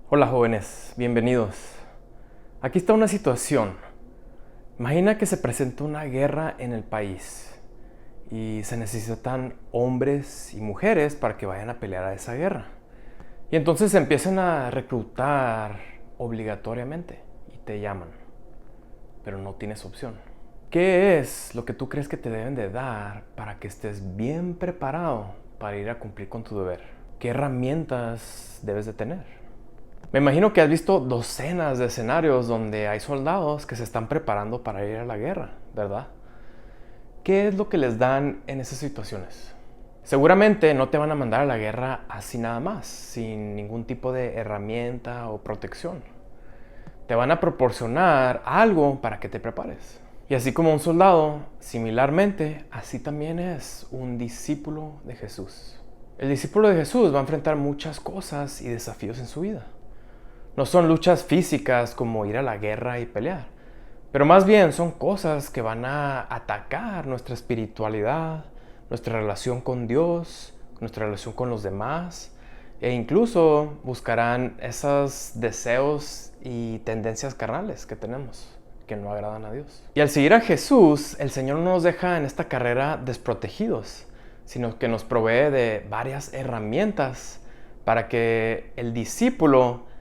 Hola jóvenes, bienvenidos. Aquí está una situación. Imagina que se presenta una guerra en el país y se necesitan hombres y mujeres para que vayan a pelear a esa guerra. Y entonces se empiezan a reclutar obligatoriamente y te llaman, pero no tienes opción. ¿Qué es lo que tú crees que te deben de dar para que estés bien preparado para ir a cumplir con tu deber? ¿Qué herramientas debes de tener? Me imagino que has visto docenas de escenarios donde hay soldados que se están preparando para ir a la guerra, ¿verdad? ¿Qué es lo que les dan en esas situaciones? Seguramente no te van a mandar a la guerra así nada más, sin ningún tipo de herramienta o protección. Te van a proporcionar algo para que te prepares. Y así como un soldado, similarmente, así también es un discípulo de Jesús. El discípulo de Jesús va a enfrentar muchas cosas y desafíos en su vida. No son luchas físicas como ir a la guerra y pelear, pero más bien son cosas que van a atacar nuestra espiritualidad, nuestra relación con Dios, nuestra relación con los demás, e incluso buscarán esos deseos y tendencias carnales que tenemos, que no agradan a Dios. Y al seguir a Jesús, el Señor no nos deja en esta carrera desprotegidos, sino que nos provee de varias herramientas para que el discípulo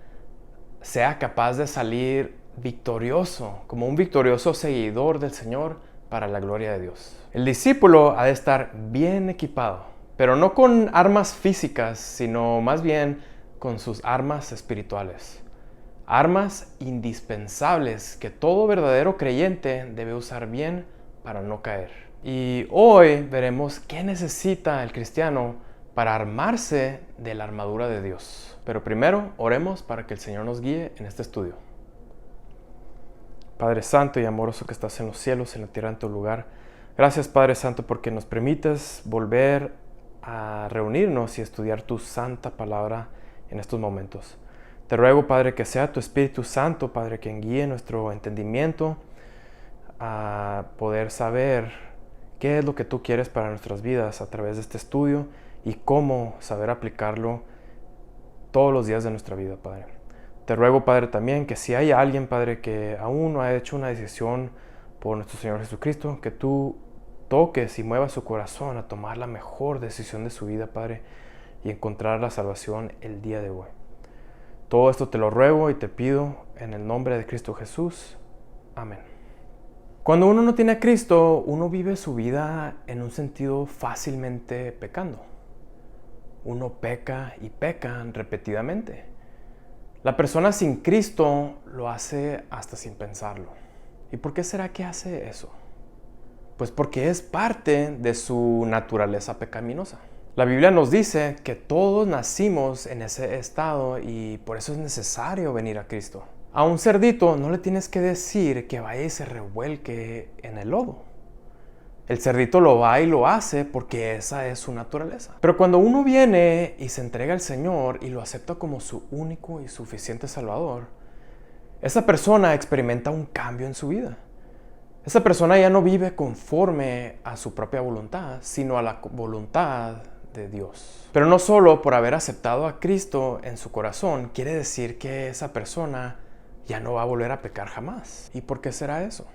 sea capaz de salir victorioso, como un victorioso seguidor del Señor para la gloria de Dios. El discípulo ha de estar bien equipado, pero no con armas físicas, sino más bien con sus armas espirituales. Armas indispensables que todo verdadero creyente debe usar bien para no caer. Y hoy veremos qué necesita el cristiano para armarse de la armadura de Dios. Pero primero oremos para que el Señor nos guíe en este estudio. Padre Santo y amoroso que estás en los cielos, en la tierra, en tu lugar. Gracias Padre Santo porque nos permites volver a reunirnos y estudiar tu santa palabra en estos momentos. Te ruego Padre que sea tu Espíritu Santo, Padre, quien guíe nuestro entendimiento a poder saber qué es lo que tú quieres para nuestras vidas a través de este estudio y cómo saber aplicarlo todos los días de nuestra vida, Padre. Te ruego, Padre, también que si hay alguien, Padre, que aún no ha hecho una decisión por nuestro Señor Jesucristo, que tú toques y muevas su corazón a tomar la mejor decisión de su vida, Padre, y encontrar la salvación el día de hoy. Todo esto te lo ruego y te pido en el nombre de Cristo Jesús. Amén. Cuando uno no tiene a Cristo, uno vive su vida en un sentido fácilmente pecando. Uno peca y peca repetidamente. La persona sin Cristo lo hace hasta sin pensarlo. ¿Y por qué será que hace eso? Pues porque es parte de su naturaleza pecaminosa. La Biblia nos dice que todos nacimos en ese estado y por eso es necesario venir a Cristo. A un cerdito no le tienes que decir que vaya y se revuelque en el lodo. El cerdito lo va y lo hace porque esa es su naturaleza. Pero cuando uno viene y se entrega al Señor y lo acepta como su único y suficiente Salvador, esa persona experimenta un cambio en su vida. Esa persona ya no vive conforme a su propia voluntad, sino a la voluntad de Dios. Pero no solo por haber aceptado a Cristo en su corazón, quiere decir que esa persona ya no va a volver a pecar jamás. ¿Y por qué será eso?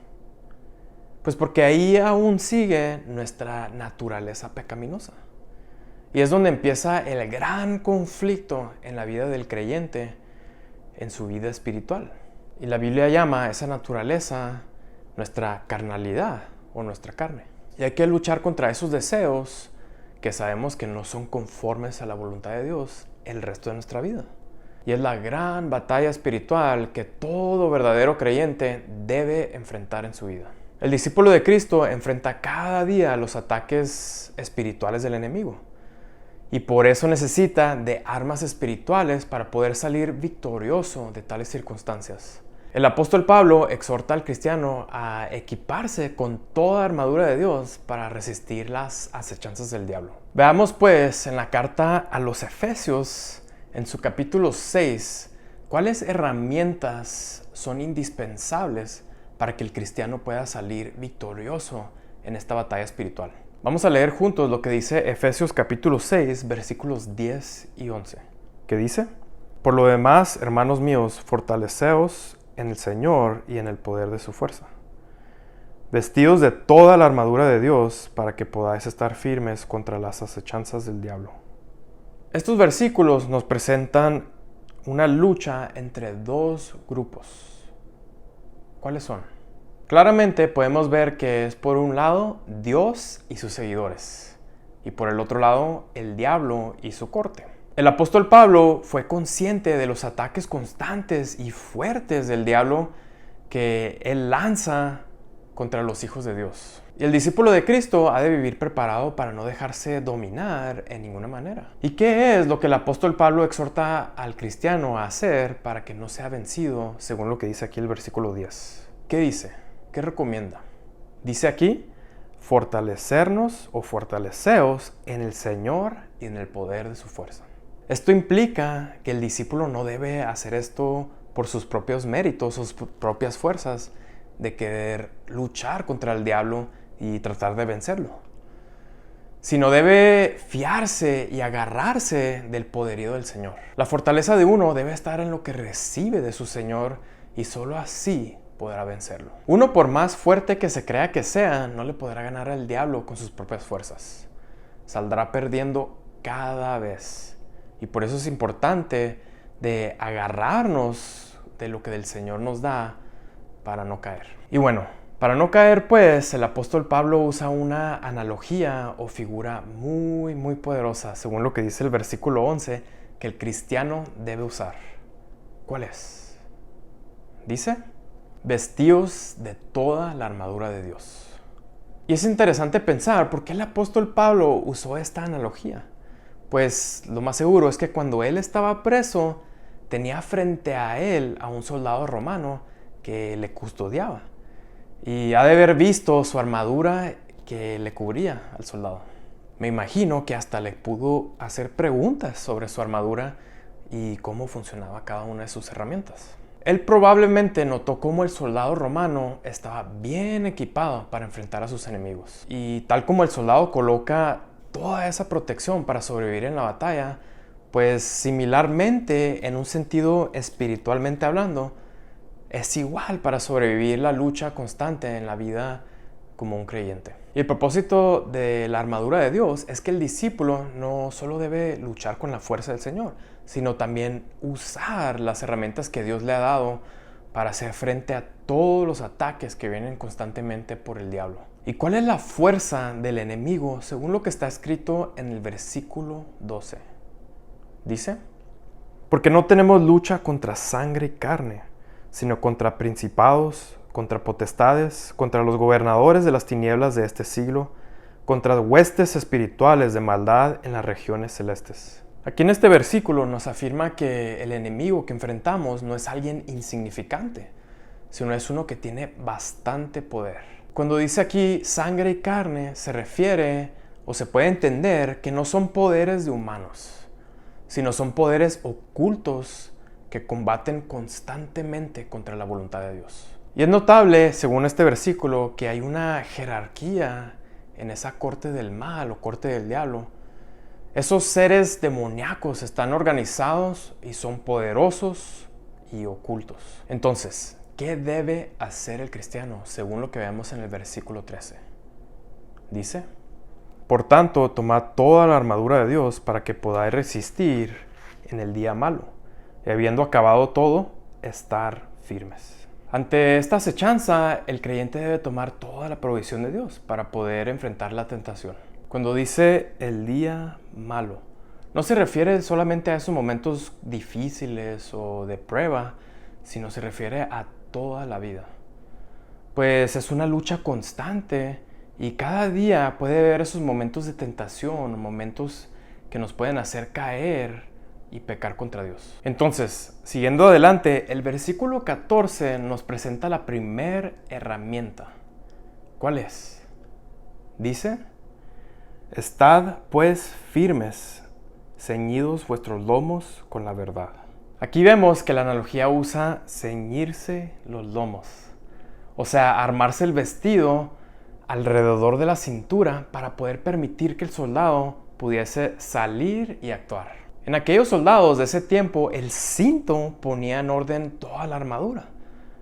Pues porque ahí aún sigue nuestra naturaleza pecaminosa. Y es donde empieza el gran conflicto en la vida del creyente, en su vida espiritual. Y la Biblia llama a esa naturaleza nuestra carnalidad o nuestra carne. Y hay que luchar contra esos deseos que sabemos que no son conformes a la voluntad de Dios el resto de nuestra vida. Y es la gran batalla espiritual que todo verdadero creyente debe enfrentar en su vida. El discípulo de Cristo enfrenta cada día los ataques espirituales del enemigo. Y por eso necesita de armas espirituales para poder salir victorioso de tales circunstancias. El apóstol Pablo exhorta al cristiano a equiparse con toda armadura de Dios para resistir las acechanzas del diablo. Veamos pues en la carta a los Efesios, en su capítulo 6, cuáles herramientas son indispensables para que el cristiano pueda salir victorioso en esta batalla espiritual. Vamos a leer juntos lo que dice Efesios capítulo 6, versículos 10 y 11, que dice: Por lo demás, hermanos míos, fortaleceos en el Señor y en el poder de su fuerza. Vestidos de toda la armadura de Dios para que podáis estar firmes contra las acechanzas del diablo. Estos versículos nos presentan una lucha entre dos grupos. ¿Cuáles son? Claramente podemos ver que es por un lado Dios y sus seguidores, y por el otro lado el diablo y su corte. El apóstol Pablo fue consciente de los ataques constantes y fuertes del diablo que él lanza contra los hijos de Dios. Y el discípulo de Cristo ha de vivir preparado para no dejarse dominar en ninguna manera. ¿Y qué es lo que el apóstol Pablo exhorta al cristiano a hacer para que no sea vencido, según lo que dice aquí el versículo 10? ¿Qué dice? ¿Qué recomienda? Dice aquí, fortalecernos o fortaleceos en el Señor y en el poder de su fuerza. Esto implica que el discípulo no debe hacer esto por sus propios méritos, sus propias fuerzas, de querer luchar contra el diablo y tratar de vencerlo, sino debe fiarse y agarrarse del poderío del Señor. La fortaleza de uno debe estar en lo que recibe de su Señor y solo así podrá vencerlo. Uno, por más fuerte que se crea que sea, no le podrá ganar al diablo con sus propias fuerzas. Saldrá perdiendo cada vez. Y por eso es importante de agarrarnos de lo que del Señor nos da para no caer. Y bueno, para no caer, pues, el apóstol Pablo usa una analogía o figura muy poderosa, según lo que dice el versículo 11, que el cristiano debe usar. ¿Cuál es? Dice, vestíos de toda la armadura de Dios. Y es interesante pensar por qué el apóstol Pablo usó esta analogía. Pues lo más seguro es que cuando él estaba preso, tenía frente a él a un soldado romano que le custodiaba. Y ha de haber visto su armadura que le cubría al soldado. Me imagino que hasta le pudo hacer preguntas sobre su armadura y cómo funcionaba cada una de sus herramientas. Él probablemente notó cómo el soldado romano estaba bien equipado para enfrentar a sus enemigos. Y tal como el soldado coloca toda esa protección para sobrevivir en la batalla, pues similarmente, en un sentido espiritualmente hablando, es igual para sobrevivir la lucha constante en la vida como un creyente. Y el propósito de la armadura de Dios es que el discípulo no solo debe luchar con la fuerza del Señor, sino también usar las herramientas que Dios le ha dado para hacer frente a todos los ataques que vienen constantemente por el diablo. ¿Y cuál es la fuerza del enemigo según lo que está escrito en el versículo 12? Dice, porque no tenemos lucha contra sangre y carne, sino contra principados, contra potestades, contra los gobernadores de las tinieblas de este siglo, contra huestes espirituales de maldad en las regiones celestes. Aquí en este versículo nos afirma que el enemigo que enfrentamos no es alguien insignificante, sino es uno que tiene bastante poder. Cuando dice aquí sangre y carne, se refiere o se puede entender que no son poderes de humanos, sino son poderes ocultos que combaten constantemente contra la voluntad de Dios. Y es notable, según este versículo, que hay una jerarquía en esa corte del mal o corte del diablo. Esos seres demoníacos están organizados y son poderosos y ocultos. Entonces, ¿qué debe hacer el cristiano según lo que vemos en el versículo 13? Dice, por tanto, tomad toda la armadura de Dios para que podáis resistir en el día malo, y habiendo acabado todo, estar firmes. Ante esta acechanza, el creyente debe tomar toda la provisión de Dios para poder enfrentar la tentación. Cuando dice el día malo, no se refiere solamente a esos momentos difíciles o de prueba, sino se refiere a toda la vida. Pues es una lucha constante y cada día puede haber esos momentos de tentación, momentos que nos pueden hacer caer y pecar contra Dios. Entonces, siguiendo adelante, el versículo 14 nos presenta la primera herramienta. ¿Cuál es? Dice, estad pues firmes, ceñidos vuestros lomos con la verdad. Aquí vemos que la analogía usa ceñirse los lomos, o sea, armarse el vestido alrededor de la cintura para poder permitir que el soldado pudiese salir y actuar. En aquellos soldados de ese tiempo, el cinto ponía en orden toda la armadura,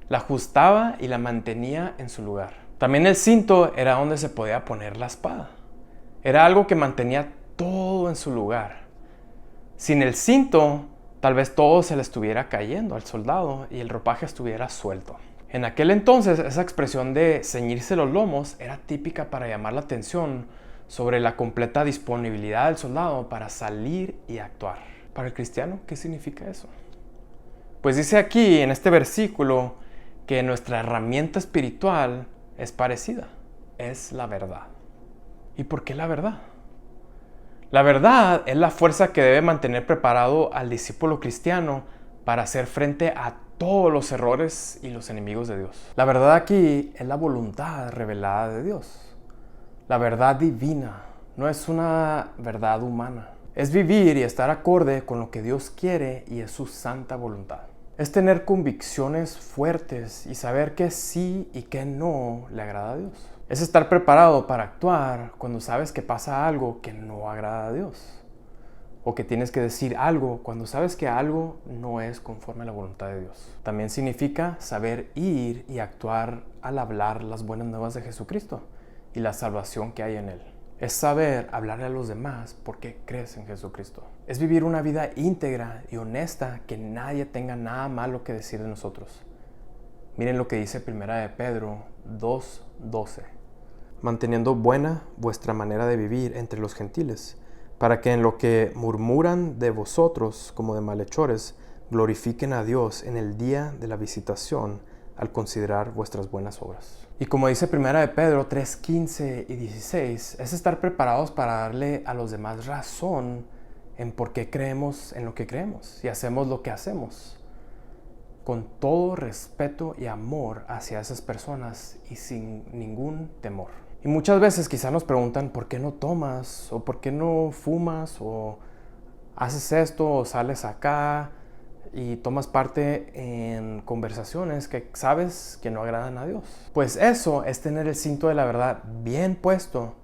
la ajustaba y la mantenía en su lugar. También el cinto era donde se podía poner la espada. Era algo que mantenía todo en su lugar. Sin el cinto, tal vez todo se le estuviera cayendo al soldado y el ropaje estuviera suelto. En aquel entonces, esa expresión de ceñirse los lomos era típica para llamar la atención sobre la completa disponibilidad del soldado para salir y actuar. Para el cristiano, ¿qué significa eso? Pues dice aquí en este versículo que nuestra herramienta espiritual es parecida, es la verdad. ¿Y por qué la verdad? La verdad es la fuerza que debe mantener preparado al discípulo cristiano para hacer frente a todos los errores y los enemigos de Dios. La verdad aquí es la voluntad revelada de Dios. La verdad divina no es una verdad humana. Es vivir y estar acorde con lo que Dios quiere y es su santa voluntad. Es tener convicciones fuertes y saber que sí y que no le agrada a Dios. Es estar preparado para actuar cuando sabes que pasa algo que no agrada a Dios. O que tienes que decir algo cuando sabes que algo no es conforme a la voluntad de Dios. También significa saber ir y actuar al hablar las buenas nuevas de Jesucristo y la salvación que hay en Él. Es saber hablarle a los demás porque crees en Jesucristo. Es vivir una vida íntegra y honesta que nadie tenga nada malo que decir de nosotros. Miren lo que dice 1 de Pedro 2:12. Manteniendo buena vuestra manera de vivir entre los gentiles, para que en lo que murmuran de vosotros como de malhechores, glorifiquen a Dios en el día de la visitación al considerar vuestras buenas obras. Y como dice 1 de Pedro 3:15 y 16, es estar preparados para darle a los demás razón en por qué creemos en lo que creemos y hacemos lo que hacemos, con todo respeto y amor hacia esas personas y sin ningún temor. Y muchas veces quizás nos preguntan por qué no tomas, o por qué no fumas, o haces esto, o sales acá y tomas parte en conversaciones que sabes que no agradan a Dios. Pues eso es tener el cinto de la verdad bien puesto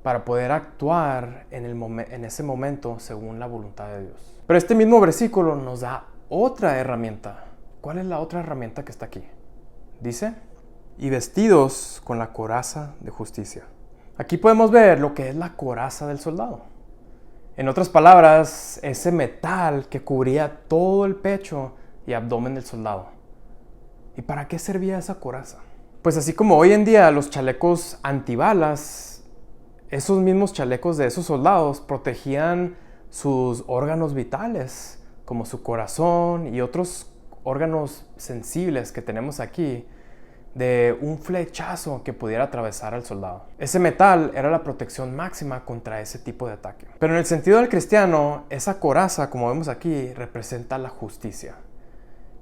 para poder actuar en ese momento según la voluntad de Dios. Pero este mismo versículo nos da otra herramienta. ¿Cuál es la otra herramienta que está aquí? Dice, y vestidos con la coraza de justicia. Aquí podemos ver lo que es la coraza del soldado. En otras palabras, ese metal que cubría todo el pecho y abdomen del soldado. ¿Y para qué servía esa coraza? Pues así como hoy en día los chalecos antibalas, esos mismos chalecos de esos soldados protegían sus órganos vitales, como su corazón y otros órganos sensibles que tenemos aquí, de un flechazo que pudiera atravesar al soldado. Ese metal era la protección máxima contra ese tipo de ataque. Pero en el sentido del cristiano, esa coraza, como vemos aquí, representa la justicia.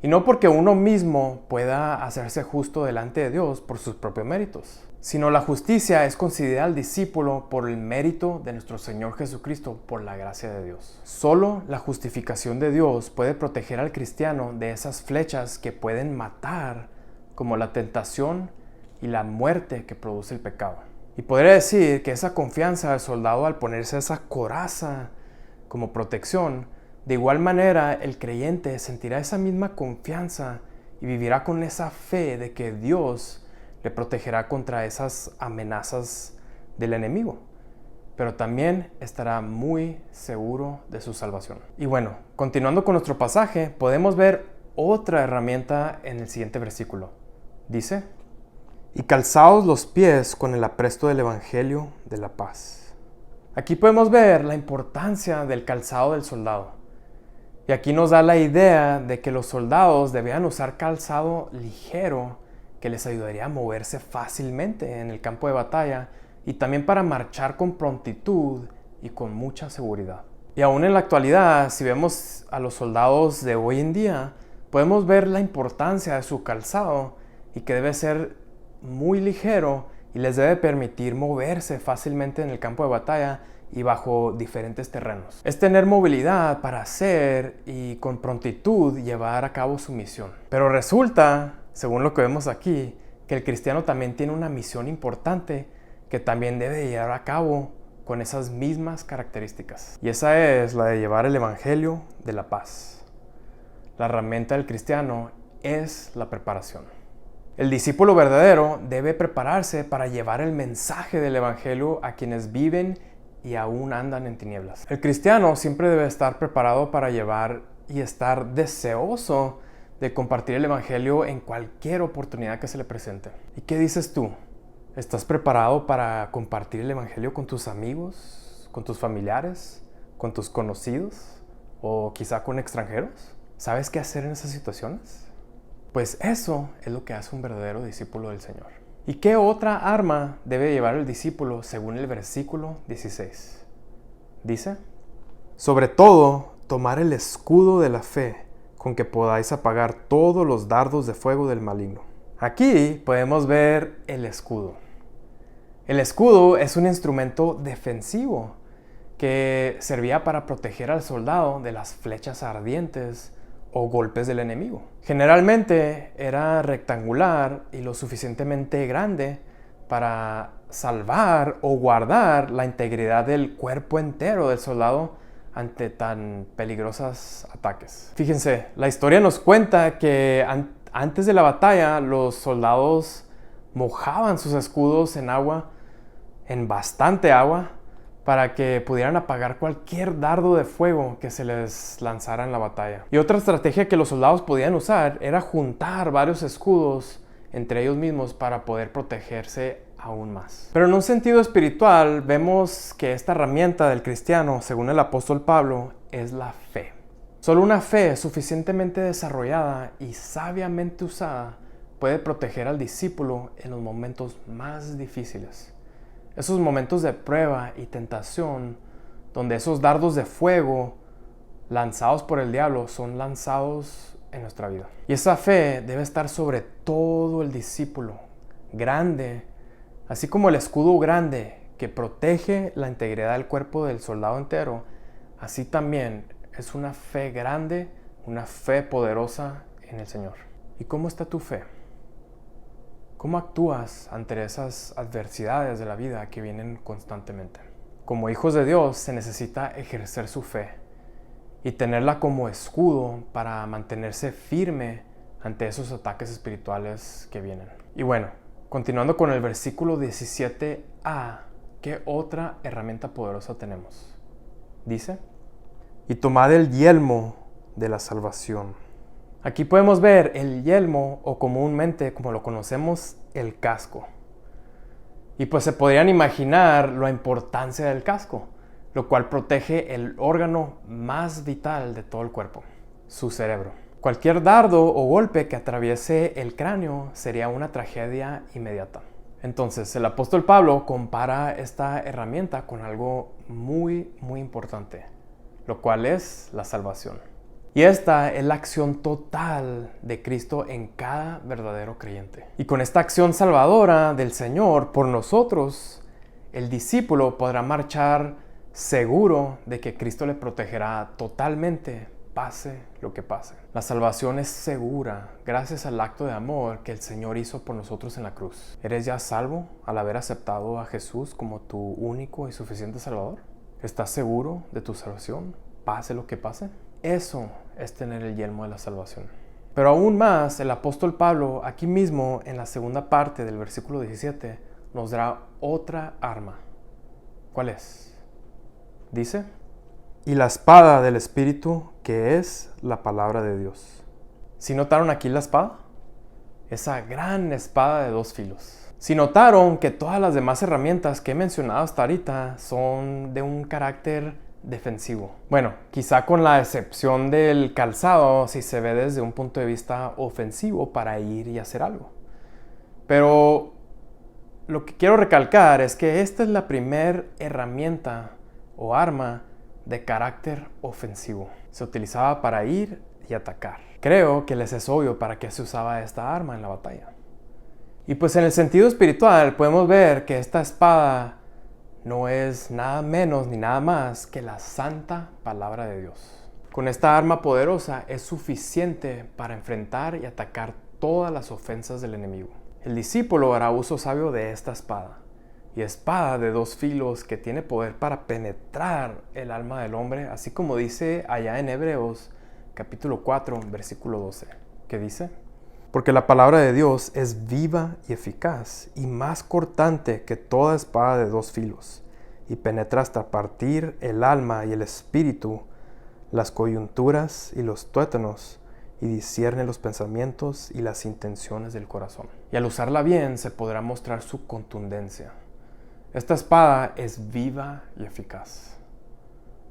Y no porque uno mismo pueda hacerse justo delante de Dios por sus propios méritos, sino la justicia es concedida al discípulo por el mérito de nuestro Señor Jesucristo, por la gracia de Dios. Solo la justificación de Dios puede proteger al cristiano de esas flechas que pueden matar, como la tentación y la muerte que produce el pecado. Y podría decir que esa confianza del soldado al ponerse esa coraza como protección, de igual manera el creyente sentirá esa misma confianza y vivirá con esa fe de que Dios le protegerá contra esas amenazas del enemigo, pero también estará muy seguro de su salvación. Y bueno, continuando con nuestro pasaje, podemos ver otra herramienta en el siguiente versículo. Dice, y calzaos los pies con el apresto del Evangelio de la paz. Aquí podemos ver la importancia del calzado del soldado. Y aquí nos da la idea de que los soldados debían usar calzado ligero que les ayudaría a moverse fácilmente en el campo de batalla y también para marchar con prontitud y con mucha seguridad. Y aún en la actualidad, si vemos a los soldados de hoy en día, podemos ver la importancia de su calzado y que debe ser muy ligero y les debe permitir moverse fácilmente en el campo de batalla y bajo diferentes terrenos. Es tener movilidad para hacer y con prontitud llevar a cabo su misión. Pero resulta, según lo que vemos aquí, que el cristiano también tiene una misión importante que también debe llevar a cabo con esas mismas características. Y esa es la de llevar el evangelio de la paz. La herramienta del cristiano es la preparación. El discípulo verdadero debe prepararse para llevar el mensaje del evangelio a quienes viven y aún andan en tinieblas. El cristiano siempre debe estar preparado para llevar y estar deseoso de compartir el evangelio en cualquier oportunidad que se le presente. ¿Y qué dices tú? ¿Estás preparado para compartir el evangelio con tus amigos, con tus familiares, con tus conocidos o quizá con extranjeros? ¿Sabes qué hacer en esas situaciones? Pues eso es lo que hace un verdadero discípulo del Señor. ¿Y qué otra arma debe llevar el discípulo según el versículo 16? Dice: sobre todo, tomar el escudo de la fe, con que podáis apagar todos los dardos de fuego del maligno. Aquí podemos ver el escudo. El escudo es un instrumento defensivo que servía para proteger al soldado de las flechas ardientes o golpes del enemigo. Generalmente era rectangular y lo suficientemente grande para salvar o guardar la integridad del cuerpo entero del soldado ante tan peligrosos ataques. Fíjense, la historia nos cuenta que antes de la batalla los soldados mojaban sus escudos en agua, en bastante agua, para que pudieran apagar cualquier dardo de fuego que se les lanzara en la batalla. Y otra estrategia que los soldados podían usar era juntar varios escudos entre ellos mismos para poder protegerse aún más. Pero en un sentido espiritual vemos que esta herramienta del cristiano, según el apóstol Pablo, es la fe. Solo una fe suficientemente desarrollada y sabiamente usada puede proteger al discípulo en los momentos más difíciles. Esos momentos de prueba y tentación, donde esos dardos de fuego lanzados por el diablo son lanzados en nuestra vida. Y esa fe debe estar sobre todo el discípulo, grande, así como el escudo grande que protege la integridad del cuerpo del soldado entero, así también es una fe grande, una fe poderosa en el Señor. ¿Y cómo está tu fe? ¿Cómo actúas ante esas adversidades de la vida que vienen constantemente? Como hijos de Dios se necesita ejercer su fe y tenerla como escudo para mantenerse firme ante esos ataques espirituales que vienen. Y bueno, continuando con el versículo 17a, ¿qué otra herramienta poderosa tenemos? Dice: y tomad el yelmo de la salvación. Aquí podemos ver el yelmo, o comúnmente, como lo conocemos, el casco. Y pues se podrían imaginar la importancia del casco, lo cual protege el órgano más vital de todo el cuerpo, su cerebro. Cualquier dardo o golpe que atraviese el cráneo sería una tragedia inmediata. Entonces, el apóstol Pablo compara esta herramienta con algo muy importante, lo cual es la salvación. Y esta es la acción total de Cristo en cada verdadero creyente. Y con esta acción salvadora del Señor por nosotros, el discípulo podrá marchar seguro de que Cristo le protegerá totalmente, pase lo que pase. La salvación es segura gracias al acto de amor que el Señor hizo por nosotros en la cruz. ¿Eres ya salvo al haber aceptado a Jesús como tu único y suficiente Salvador? ¿Estás seguro de tu salvación, pase lo que pase? Eso es tener el yelmo de la salvación. Pero aún más, el apóstol Pablo, aquí mismo en la segunda parte del versículo 17, nos dará otra arma. ¿Cuál es? Dice: y la espada del Espíritu, que es la palabra de Dios. ¿Sí notaron aquí la espada? Esa gran espada de dos filos. ¿Sí notaron que todas las demás herramientas que he mencionado hasta ahorita son de un carácter defensivo? Bueno, quizá con la excepción del calzado, si se ve desde un punto de vista ofensivo para ir y hacer algo. Pero lo que quiero recalcar es que esta es la primera herramienta o arma de carácter ofensivo. Se utilizaba para ir y atacar. Creo que les es obvio para qué se usaba esta arma en la batalla. Y pues en el sentido espiritual podemos ver que esta espada no es nada menos ni nada más que la santa palabra de Dios. Con esta arma poderosa es suficiente para enfrentar y atacar todas las ofensas del enemigo. El discípulo hará uso sabio de esta espada y espada de dos filos que tiene poder para penetrar el alma del hombre, así como dice allá en Hebreos capítulo 4, versículo 12, que dice: porque la palabra de Dios es viva y eficaz y más cortante que toda espada de dos filos, y penetra hasta partir el alma y el espíritu, las coyunturas y los tuétanos, y discierne los pensamientos y las intenciones del corazón. Y al usarla bien se podrá mostrar su contundencia. Esta espada es viva y eficaz.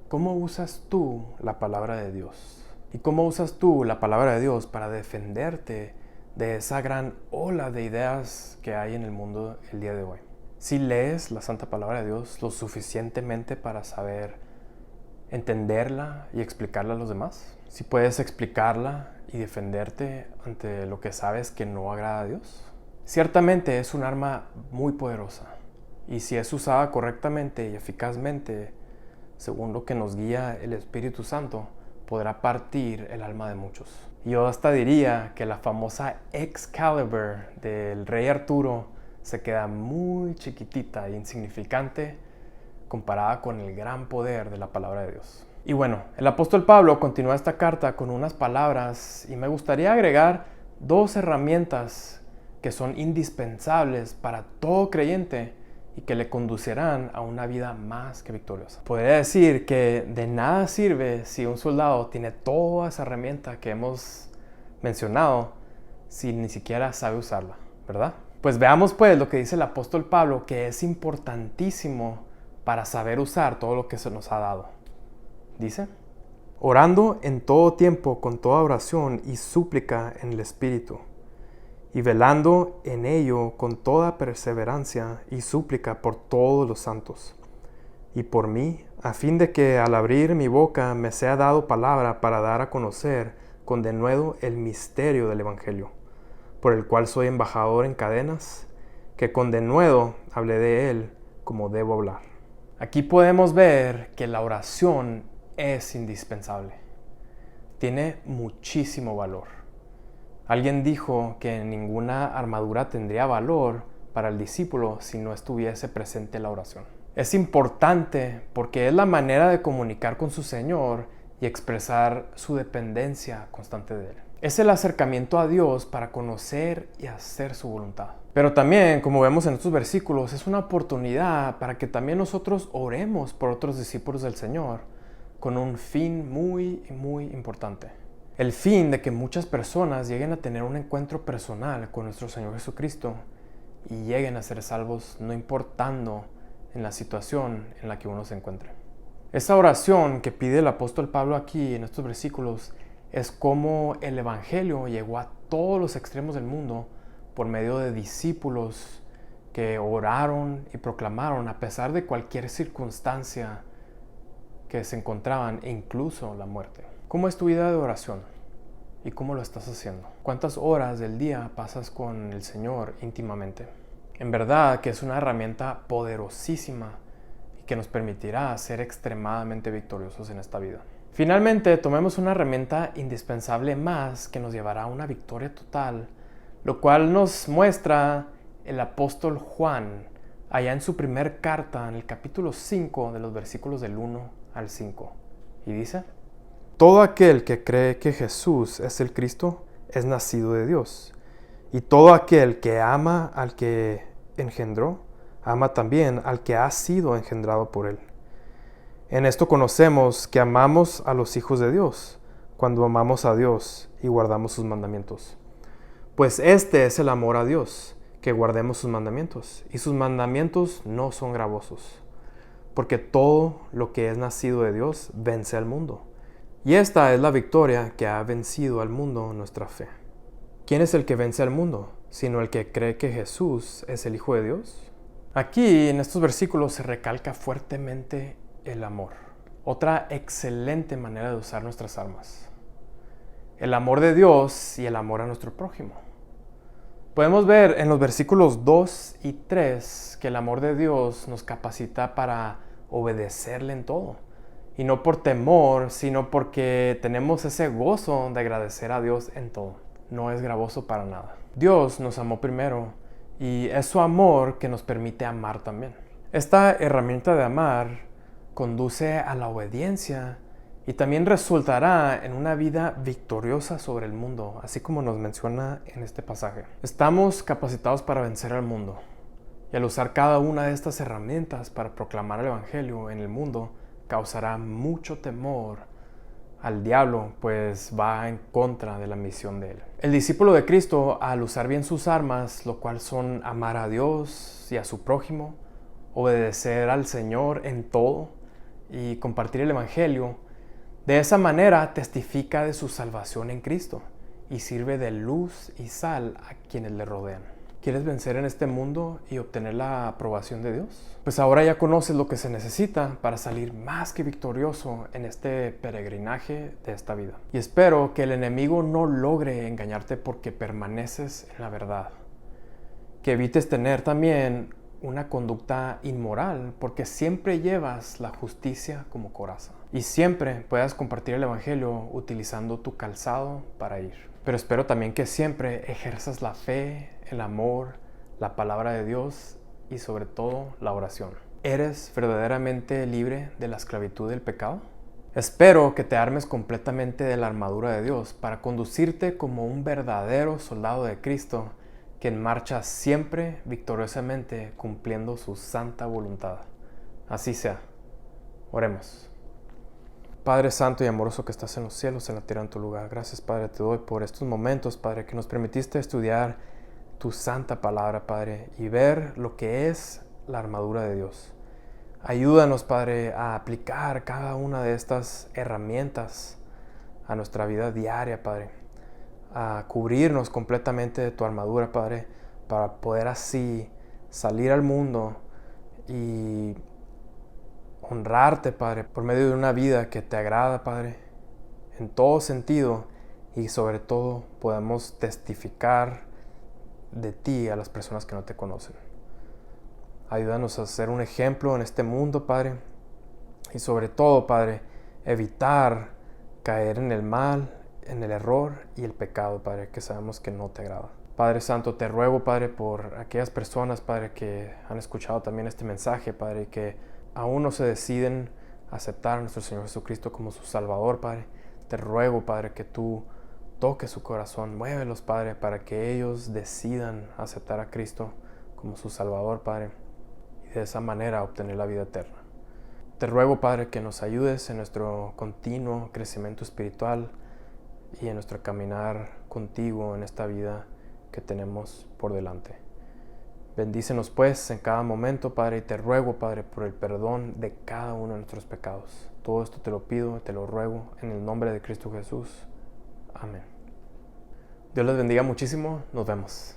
¿Cómo usas tú la palabra de Dios? ¿Y cómo usas tú la palabra de Dios para defenderte de esa gran ola de ideas que hay en el mundo el día de hoy? Si lees la santa palabra de Dios lo suficientemente para saber entenderla y explicarla a los demás, si puedes explicarla y defenderte ante lo que sabes que no agrada a Dios. Ciertamente es un arma muy poderosa, y si es usada correctamente y eficazmente, según lo que nos guía el Espíritu Santo, podrá partir el alma de muchos. Y yo hasta diría que la famosa Excalibur del rey Arturo se queda muy chiquitita e insignificante comparada con el gran poder de la palabra de Dios. Y bueno, el apóstol Pablo continúa esta carta con unas palabras, y me gustaría agregar dos herramientas que son indispensables para todo creyente y que le conducirán a una vida más que victoriosa. Podría decir que de nada sirve si un soldado tiene toda esa herramienta que hemos mencionado si ni siquiera sabe usarla, ¿verdad? Pues veamos pues lo que dice el apóstol Pablo, que es importantísimo para saber usar todo lo que se nos ha dado. Dice: orando en todo tiempo con toda oración y súplica en el Espíritu, y velando en ello con toda perseverancia y súplica por todos los santos, y por mí, a fin de que al abrir mi boca me sea dado palabra para dar a conocer con denuedo el misterio del Evangelio, por el cual soy embajador en cadenas, que con denuedo hablé de él como debo hablar. Aquí podemos ver que la oración es indispensable. Tiene muchísimo valor. Alguien dijo que ninguna armadura tendría valor para el discípulo si no estuviese presente la oración. Es importante porque es la manera de comunicar con su Señor y expresar su dependencia constante de Él. Es el acercamiento a Dios para conocer y hacer su voluntad. Pero también, como vemos en estos versículos, es una oportunidad para que también nosotros oremos por otros discípulos del Señor con un fin muy importante. El fin de que muchas personas lleguen a tener un encuentro personal con nuestro Señor Jesucristo y lleguen a ser salvos, no importando en la situación en la que uno se encuentre. Esta oración que pide el apóstol Pablo aquí en estos versículos es como el Evangelio llegó a todos los extremos del mundo por medio de discípulos que oraron y proclamaron a pesar de cualquier circunstancia que se encontraban, e incluso la muerte. ¿Cómo es tu vida de oración? ¿Y cómo lo estás haciendo? ¿Cuántas horas del día pasas con el Señor íntimamente? En verdad que es una herramienta poderosísima y que nos permitirá ser extremadamente victoriosos en esta vida. Finalmente, tomemos una herramienta indispensable más que nos llevará a una victoria total, lo cual nos muestra el apóstol Juan allá en su primer carta, en el capítulo 5 de los versículos del 1 al 5. Y dice: todo aquel que cree que Jesús es el Cristo es nacido de Dios, y todo aquel que ama al que engendró, ama también al que ha sido engendrado por él. En esto conocemos que amamos a los hijos de Dios, cuando amamos a Dios y guardamos sus mandamientos. Pues este es el amor a Dios, que guardemos sus mandamientos, y sus mandamientos no son gravosos, porque todo lo que es nacido de Dios vence al mundo. Y esta es la victoria que ha vencido al mundo, nuestra fe. ¿Quién es el que vence al mundo, sino el que cree que Jesús es el Hijo de Dios? Aquí, en estos versículos, se recalca fuertemente el amor. Otra excelente manera de usar nuestras armas. El amor de Dios y el amor a nuestro prójimo. Podemos ver en los versículos 2 y 3 que el amor de Dios nos capacita para obedecerle en todo. Y no por temor, sino porque tenemos ese gozo de agradecer a Dios en todo. No es gravoso para nada. Dios nos amó primero Y es su amor que nos permite amar también. Esta herramienta de amar conduce a la obediencia y también resultará en una vida victoriosa sobre el mundo, así como nos menciona en este pasaje. Estamos capacitados para vencer al mundo. Y al usar cada una de estas herramientas para proclamar el Evangelio en el mundo, causará mucho temor al diablo, pues va en contra de la misión de él. El discípulo de Cristo, al usar bien sus armas, lo cual son amar a Dios y a su prójimo, obedecer al Señor en todo y compartir el Evangelio, de esa manera testifica de su salvación en Cristo y sirve de luz y sal a quienes le rodean. ¿Quieres vencer en este mundo y obtener la aprobación de Dios? Pues ahora ya conoces lo que se necesita para salir más que victorioso en este peregrinaje de esta vida. Y espero que el enemigo no logre engañarte porque permaneces en la verdad. Que evites tener también una conducta inmoral porque siempre llevas la justicia como coraza. Y siempre puedas compartir el Evangelio utilizando tu calzado para ir. Pero espero también que siempre ejerzas la fe, el amor, la palabra de Dios y sobre todo la oración. ¿Eres verdaderamente libre de la esclavitud del pecado? Espero que te armes completamente de la armadura de Dios para conducirte como un verdadero soldado de Cristo que marcha siempre victoriosamente cumpliendo su santa voluntad. Así sea. Oremos. Padre santo y amoroso que estás en los cielos, en la tierra, en tu lugar. Gracias, Padre, te doy por estos momentos, Padre, que nos permitiste estudiar tu santa palabra, Padre, y ver lo que es la armadura de Dios. Ayúdanos, Padre, a aplicar cada una de estas herramientas a nuestra vida diaria, Padre. A cubrirnos completamente de tu armadura, Padre, para poder así salir al mundo y honrarte, Padre, por medio de una vida que te agrada, Padre, en todo sentido, y sobre todo podamos testificar de ti a las personas que no te conocen. Ayúdanos a ser un ejemplo en este mundo, Padre, y sobre todo, Padre, evitar caer en el mal, en el error y el pecado, Padre, que sabemos que no te agrada. Padre Santo, te ruego, Padre, por aquellas personas, Padre, que han escuchado también este mensaje, Padre, y que aún no se deciden aceptar a nuestro Señor Jesucristo como su Salvador, Padre. Te ruego, Padre, que tú toques su corazón, muévelos, Padre, para que ellos decidan aceptar a Cristo como su Salvador, Padre, y de esa manera obtener la vida eterna. Te ruego, Padre, que nos ayudes en nuestro continuo crecimiento espiritual y en nuestro caminar contigo en esta vida que tenemos por delante. Bendícenos pues en cada momento, Padre, y te ruego, Padre, por el perdón de cada uno de nuestros pecados. Todo esto te lo pido, te lo ruego en el nombre de Cristo Jesús. Amén. Dios les bendiga muchísimo. Nos vemos.